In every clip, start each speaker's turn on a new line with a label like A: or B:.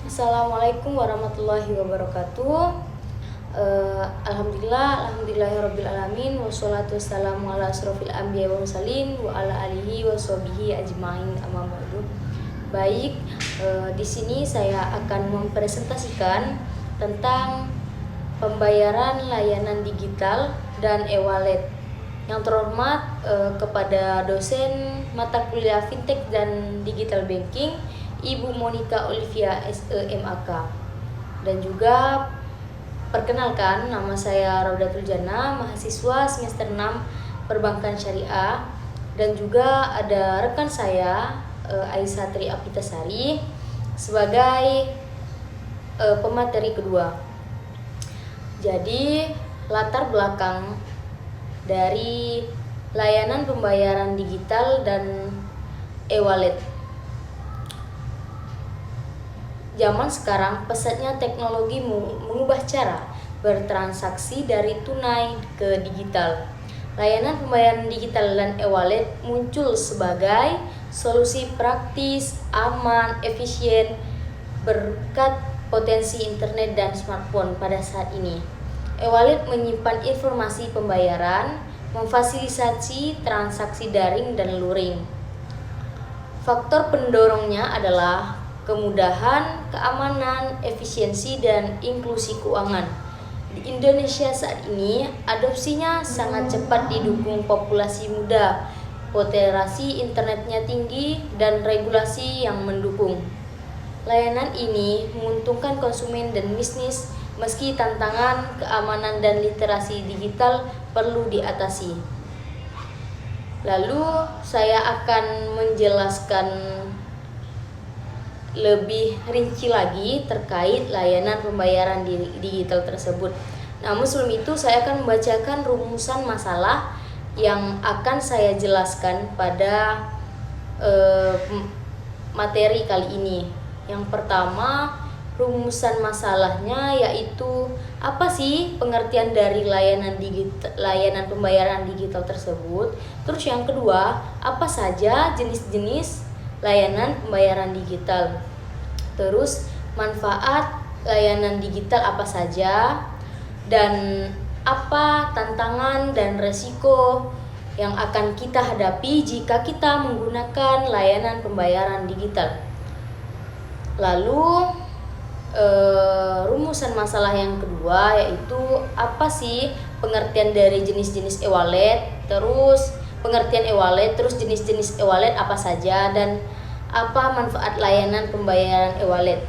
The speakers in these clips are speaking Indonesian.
A: Assalamualaikum warahmatullahi wabarakatuh. Alhamdulillahirabbil alamin wassalatu wassalamu ala asrofil anbiya wa mursalin wa ala alihi wa sahbihi ajmain amma ba'du. Baik, di sini saya akan mempresentasikan tentang pembayaran layanan digital dan e-wallet. Yang terhormat kepada dosen mata kuliah Fintech dan Digital Banking Ibu Monica Olivia SEMAK. Dan juga perkenalkan, nama saya Raudatul Jannah, mahasiswa semester 6 Perbankan Syariah. Dan juga ada rekan saya Aisyah Tri Apitasari sebagai pemateri kedua. Jadi latar belakang dari layanan pembayaran digital dan e-wallet. Zaman sekarang pesatnya teknologi mengubah cara bertransaksi dari tunai ke digital. Layanan pembayaran digital dan e-wallet muncul sebagai solusi praktis, aman, efisien berkat potensi internet dan smartphone pada saat ini. E-wallet menyimpan informasi pembayaran, memfasilitasi transaksi daring dan luring. Faktor pendorongnya adalah kemudahan, keamanan, efisiensi, dan inklusi keuangan. Di Indonesia saat ini, adopsinya sangat cepat didukung populasi muda, potensi internetnya tinggi, dan regulasi yang mendukung. Layanan ini menguntungkan konsumen dan bisnis, meski tantangan keamanan dan literasi digital perlu diatasi. Lalu, saya akan menjelaskan lebih rinci lagi terkait layanan pembayaran digital tersebut. Namun sebelum itu saya akan membacakan rumusan masalah yang akan saya jelaskan pada materi kali ini. Yang pertama, rumusan masalahnya yaitu apa sih pengertian dari layanan pembayaran digital tersebut. Terus yang kedua, apa saja jenis-jenis layanan pembayaran digital. Terus manfaat layanan digital apa saja, dan apa tantangan dan resiko yang akan kita hadapi jika kita menggunakan layanan pembayaran digital. Lalu rumusan masalah yang kedua yaitu apa sih pengertian dari jenis-jenis e-wallet, terus pengertian e-wallet, terus jenis-jenis e-wallet apa saja, dan apa manfaat layanan pembayaran e-wallet.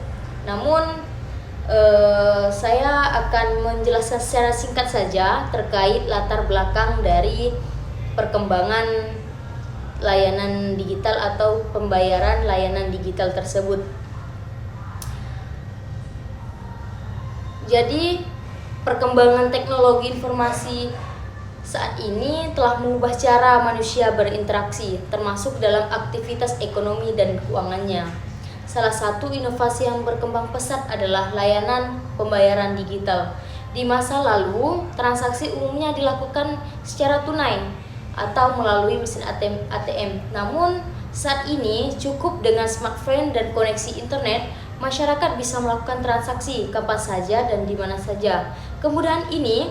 A: Namun saya akan menjelaskan secara singkat saja terkait latar belakang dari perkembangan layanan digital atau pembayaran layanan digital tersebut. Jadi perkembangan teknologi informasi saat ini telah mengubah cara manusia berinteraksi, termasuk dalam aktivitas ekonomi dan keuangannya. Salah satu inovasi yang berkembang pesat adalah layanan pembayaran digital. Di masa lalu, transaksi umumnya dilakukan secara tunai atau melalui mesin ATM. Namun, saat ini cukup dengan smartphone dan koneksi internet, masyarakat bisa melakukan transaksi kapan saja dan di mana saja. Kemudahan ini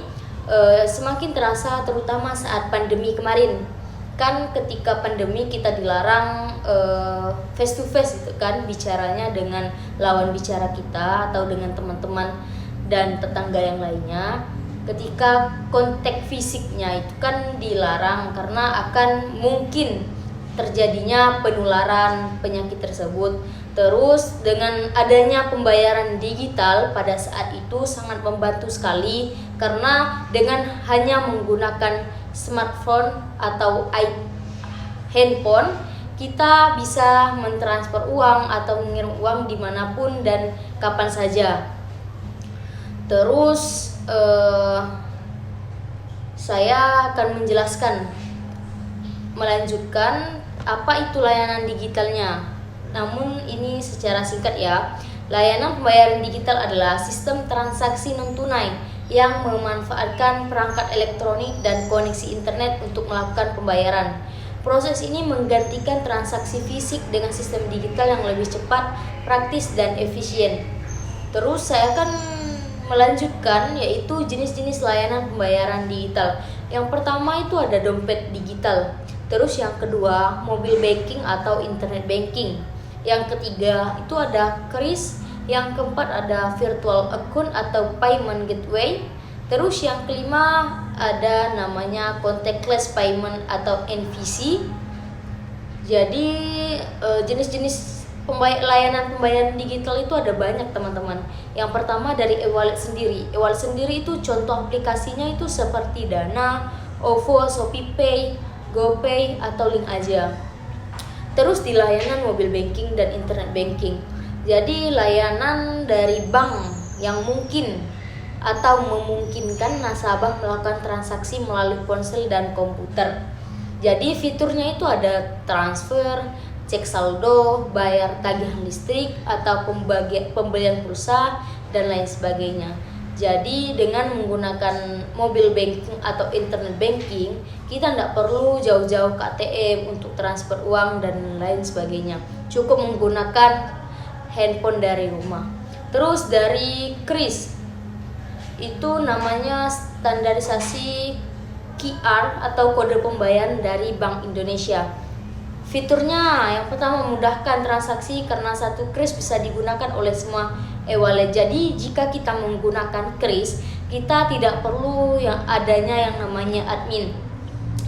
A: semakin terasa terutama saat pandemi kemarin. Kan ketika pandemi kita dilarang face to face itu kan, bicaranya dengan lawan bicara kita atau dengan teman-teman dan tetangga yang lainnya. Ketika kontak fisiknya itu kan dilarang karena akan mungkin terjadinya penularan penyakit tersebut. Terus dengan adanya pembayaran digital pada saat itu sangat membantu sekali, karena dengan hanya menggunakan smartphone atau handphone kita bisa mentransfer uang atau mengirim uang dimanapun dan kapan saja. Terus saya akan melanjutkan apa itu layanan digitalnya. Namun ini secara singkat ya. Layanan pembayaran digital adalah sistem transaksi non-tunai yang memanfaatkan perangkat elektronik dan koneksi internet untuk melakukan pembayaran. Proses ini menggantikan transaksi fisik dengan sistem digital yang lebih cepat, praktis, dan efisien. Terus saya akan melanjutkan yaitu jenis-jenis layanan pembayaran digital. Yang pertama itu ada dompet digital. Terus yang kedua mobile banking atau internet banking. Yang ketiga itu ada kris. Yang keempat ada virtual account atau payment gateway. Terus yang kelima ada namanya contactless payment atau NVC. Jadi jenis-jenis layanan pembayaran digital itu ada banyak teman-teman. Yang pertama dari e-wallet sendiri. E-wallet sendiri itu contoh aplikasinya itu seperti Dana, OVO, ShopeePay, GoPay atau link aja. Terus di layanan mobile banking dan internet banking. Jadi layanan dari bank yang mungkin atau memungkinkan nasabah melakukan transaksi melalui ponsel dan komputer. Jadi fiturnya itu ada transfer, cek saldo, bayar tagihan listrik atau pembelian pulsa dan lain sebagainya. Jadi dengan menggunakan mobile banking atau internet banking, kita tidak perlu jauh-jauh ke ATM untuk transfer uang dan lain sebagainya. Cukup menggunakan handphone dari rumah. Terus dari kris, itu namanya standarisasi QR atau kode pembayaran dari Bank Indonesia. Fiturnya yang pertama memudahkan transaksi karena satu kris bisa digunakan oleh semua e-wallet. Jadi jika kita menggunakan kris, kita tidak perlu yang adanya yang namanya admin.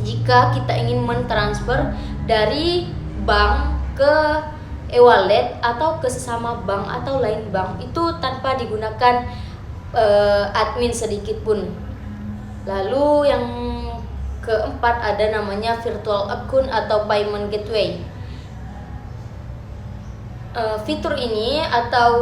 A: Jika kita ingin mentransfer dari bank ke e-wallet atau ke sesama bank atau lain bank itu tanpa digunakan admin sedikit pun. Lalu yang keempat ada namanya virtual account atau payment gateway. Fitur ini atau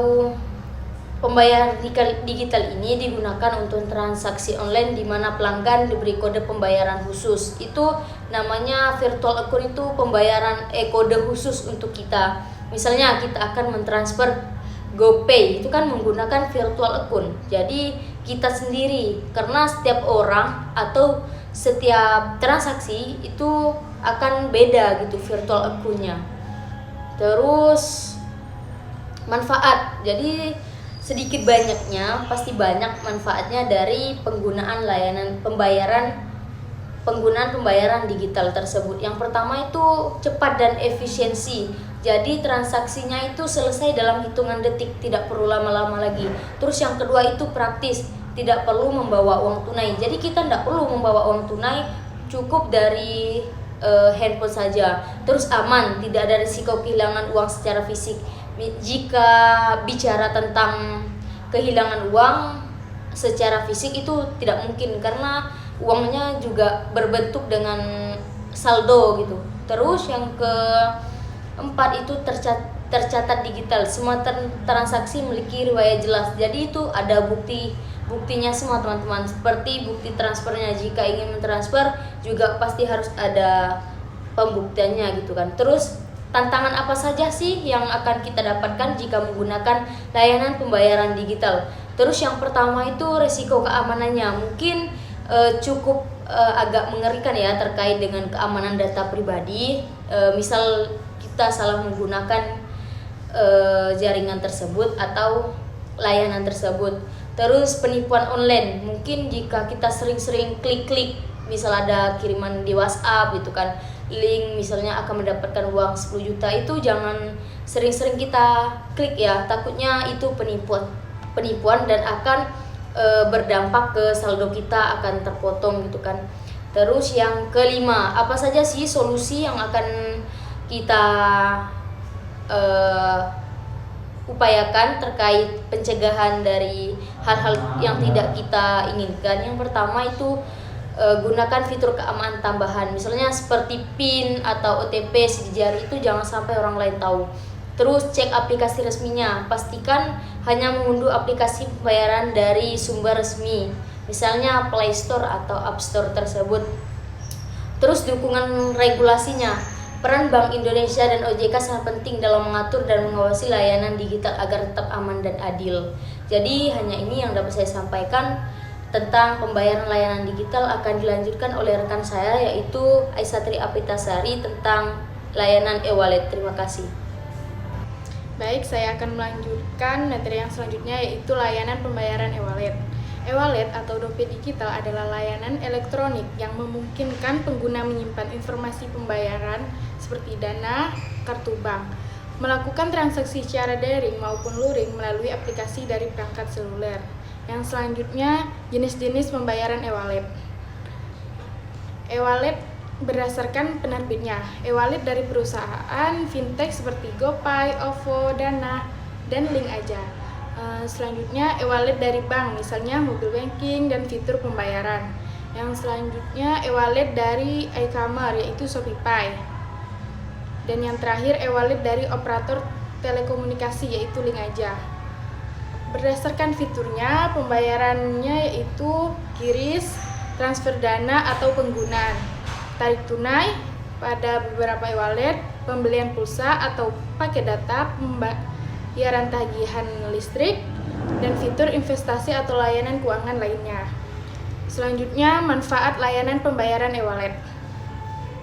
A: pembayaran digital ini digunakan untuk transaksi online di mana pelanggan diberi kode pembayaran khusus. Itu namanya virtual account, itu pembayaran kode khusus untuk kita. Misalnya kita akan mentransfer GoPay, itu kan menggunakan virtual account. Jadi kita sendiri, karena setiap orang atau setiap transaksi itu akan beda gitu virtual account-nya. Terus manfaat, jadi sedikit banyaknya pasti banyak manfaatnya dari penggunaan pembayaran digital tersebut. Yang pertama itu cepat dan efisiensi. Jadi transaksinya itu selesai dalam hitungan detik, tidak perlu lama-lama lagi. Terus yang kedua itu praktis, tidak perlu membawa uang tunai. Jadi kita tidak perlu membawa uang tunai, cukup dari handphone saja. Terus aman, tidak ada risiko kehilangan uang secara fisik. Jika bicara tentang kehilangan uang secara fisik itu tidak mungkin karena uangnya juga berbentuk dengan saldo gitu. Terus yang keempat itu tercatat digital. Semua transaksi memiliki riwayat jelas. Jadi itu ada buktinya semua teman-teman. Seperti bukti transfernya, jika ingin mentransfer juga pasti harus ada pembuktiannya gitu kan. Terus tantangan apa saja sih yang akan kita dapatkan jika menggunakan layanan pembayaran digital? Terus yang pertama itu risiko keamanannya. Mungkin cukup agak mengerikan ya terkait dengan keamanan data pribadi. Misal kita salah menggunakan jaringan tersebut atau layanan tersebut. Terus penipuan online, mungkin jika kita sering-sering klik-klik, misal ada kiriman di WhatsApp gitu kan, link misalnya akan mendapatkan uang 10 juta, itu jangan sering-sering kita klik ya, takutnya itu penipuan dan akan berdampak ke saldo kita akan terpotong gitu kan. Terus yang kelima, apa saja sih solusi yang akan kita upayakan terkait pencegahan dari hal-hal yang tidak kita inginkan? Yang pertama itu gunakan fitur keamanan tambahan, misalnya seperti PIN atau OTP sidik jari, itu jangan sampai orang lain tahu. Terus cek aplikasi resminya, pastikan hanya mengunduh aplikasi pembayaran dari sumber resmi, misalnya Play Store atau App Store tersebut. Terus dukungan regulasinya, peran Bank Indonesia dan OJK sangat penting dalam mengatur dan mengawasi layanan digital agar tetap aman dan adil. Jadi hanya ini yang dapat saya sampaikan tentang pembayaran layanan digital. Akan dilanjutkan oleh rekan saya yaitu Aisatri Apitasari tentang layanan e-wallet. Terima kasih.
B: Baik, saya akan melanjutkan memperhatikan materi yang selanjutnya, yaitu layanan pembayaran e-wallet. E-wallet atau dompet digital adalah layanan elektronik yang memungkinkan pengguna menyimpan informasi pembayaran seperti dana, kartu bank, melakukan transaksi secara daring maupun luring melalui aplikasi dari perangkat seluler. Yang selanjutnya, jenis-jenis pembayaran e-wallet. E-wallet berdasarkan penerbitnya. E-wallet dari perusahaan fintech seperti GoPay, OVO, Dana, dan Link Aja. Selanjutnya, e-wallet dari bank, misalnya mobile banking dan fitur pembayaran. Yang selanjutnya, e-wallet dari e-commerce, yaitu Shopee. Dan yang terakhir, e-wallet dari operator telekomunikasi, yaitu Link Aja. Berdasarkan fiturnya, pembayarannya yaitu QRIS, transfer dana atau penggunaan, tarik tunai pada beberapa e-wallet, pembelian pulsa atau paket data, pembayaran tagihan listrik, dan fitur investasi atau layanan keuangan lainnya. Selanjutnya, manfaat layanan pembayaran e-wallet.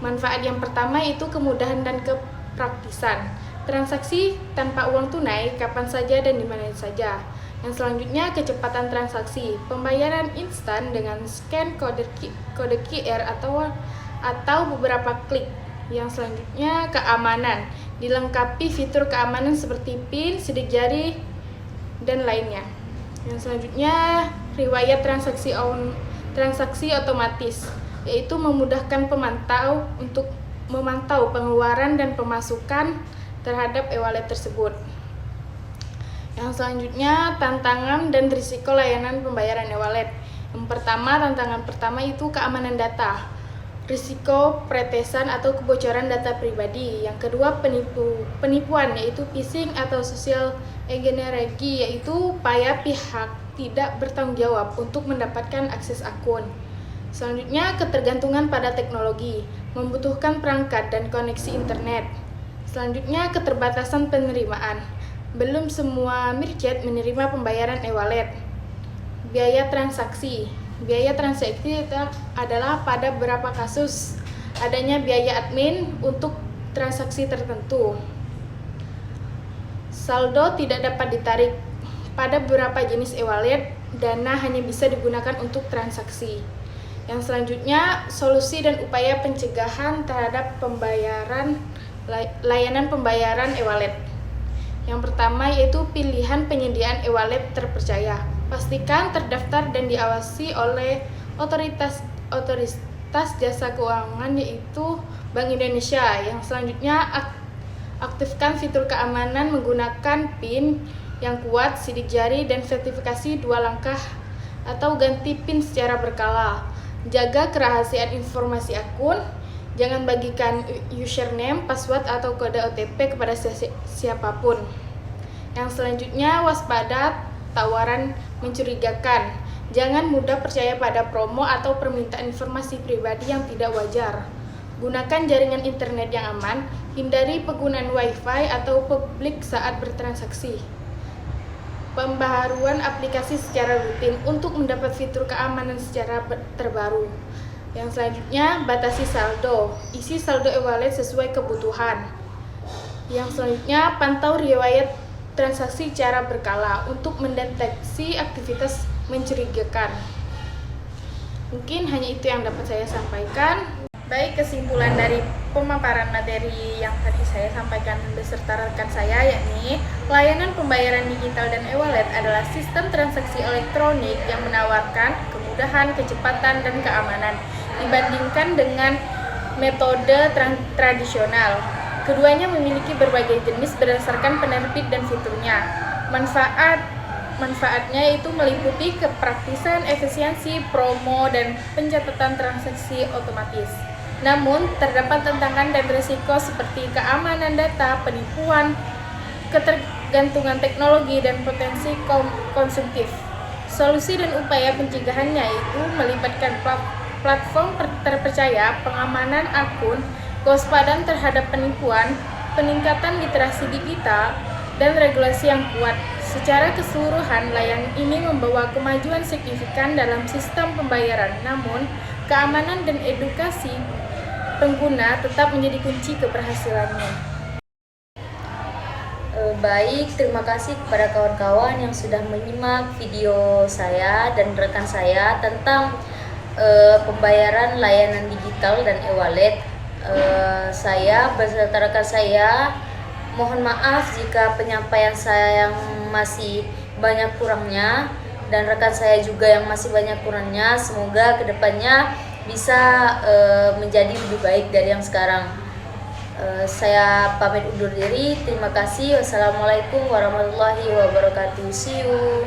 B: Manfaat yang pertama yaitu kemudahan dan kepraktisan. Transaksi tanpa uang tunai kapan saja dan di mana saja. Yang selanjutnya, kecepatan transaksi. Pembayaran instan dengan scan kode QR atau beberapa klik. Yang selanjutnya, keamanan. Dilengkapi fitur keamanan seperti PIN, sidik jari, dan lainnya. Yang selanjutnya, riwayat transaksi otomatis, yaitu memudahkan pemantau untuk memantau pengeluaran dan pemasukan terhadap e-wallet tersebut. Yang selanjutnya, tantangan dan risiko layanan pembayaran e-wallet. Yang pertama, tantangan pertama itu keamanan data. Risiko pretesan atau kebocoran data pribadi. Yang kedua, penipuan, yaitu phishing atau social engineering, yaitu upaya pihak tidak bertanggung jawab untuk mendapatkan akses akun. Selanjutnya, ketergantungan pada teknologi, membutuhkan perangkat dan koneksi internet. Selanjutnya, keterbatasan penerimaan. Belum semua merchant menerima pembayaran e-wallet. Biaya transaksi. Biaya transaksi adalah pada beberapa kasus adanya biaya admin untuk transaksi tertentu. Saldo tidak dapat ditarik. Pada beberapa jenis e-wallet, dana hanya bisa digunakan untuk transaksi. Yang selanjutnya, solusi dan upaya pencegahan terhadap layanan pembayaran e-wallet. Yang pertama yaitu pilihan penyediaan e-wallet terpercaya. Pastikan terdaftar dan diawasi oleh otoritas jasa keuangan, yaitu Bank Indonesia. Yang selanjutnya, aktifkan fitur keamanan menggunakan PIN yang kuat, sidik jari, dan verifikasi 2 langkah atau ganti PIN secara berkala. Jaga kerahasiaan informasi akun. Jangan bagikan username, password, atau kode OTP kepada siapapun. Yang selanjutnya, waspada tawaran mencurigakan. Jangan mudah percaya pada promo atau permintaan informasi pribadi yang tidak wajar. Gunakan jaringan internet yang aman. Hindari penggunaan Wi-Fi atau publik saat bertransaksi. Pembaharuan aplikasi secara rutin untuk mendapat fitur keamanan secara terbaru. Yang selanjutnya, batasi saldo. Isi saldo e-wallet sesuai kebutuhan. Yang selanjutnya, pantau riwayat transaksi secara berkala untuk mendeteksi aktivitas mencurigakan. Mungkin hanya itu yang dapat saya sampaikan. Baik, kesimpulan dari pemaparan materi yang tadi saya sampaikan beserta rekan saya, yakni layanan pembayaran digital dan e-wallet adalah sistem transaksi elektronik yang menawarkan kemudahan, kecepatan, dan keamanan dibandingkan dengan metode tradisional. Keduanya memiliki berbagai jenis berdasarkan penerbit dan fiturnya. Manfaatnya itu meliputi kepraktisan, efisiensi, promo, dan pencatatan transaksi otomatis. Namun, terdapat tantangan dan risiko seperti keamanan data, penipuan, ketergantungan teknologi, dan potensi konsumtif. Solusi dan upaya pencegahannya itu melibatkan platform terpercaya, pengamanan akun, kewaspadaan terhadap penipuan, peningkatan literasi digital, dan regulasi yang kuat. Secara keseluruhan, layanan ini membawa kemajuan signifikan dalam sistem pembayaran, namun keamanan dan edukasi pengguna tetap menjadi kunci keberhasilannya.
A: Baik, terima kasih kepada kawan-kawan yang sudah menyimak video saya dan rekan saya tentang pembayaran layanan digital dan e-wallet. Saya beserta rekan saya mohon maaf jika penyampaian saya yang masih banyak kurangnya dan rekan saya juga yang masih banyak kurangnya. Semoga kedepannya bisa menjadi lebih baik dari yang sekarang. Saya pamit undur diri. Terima kasih. Wassalamualaikum warahmatullahi wabarakatuh. See you.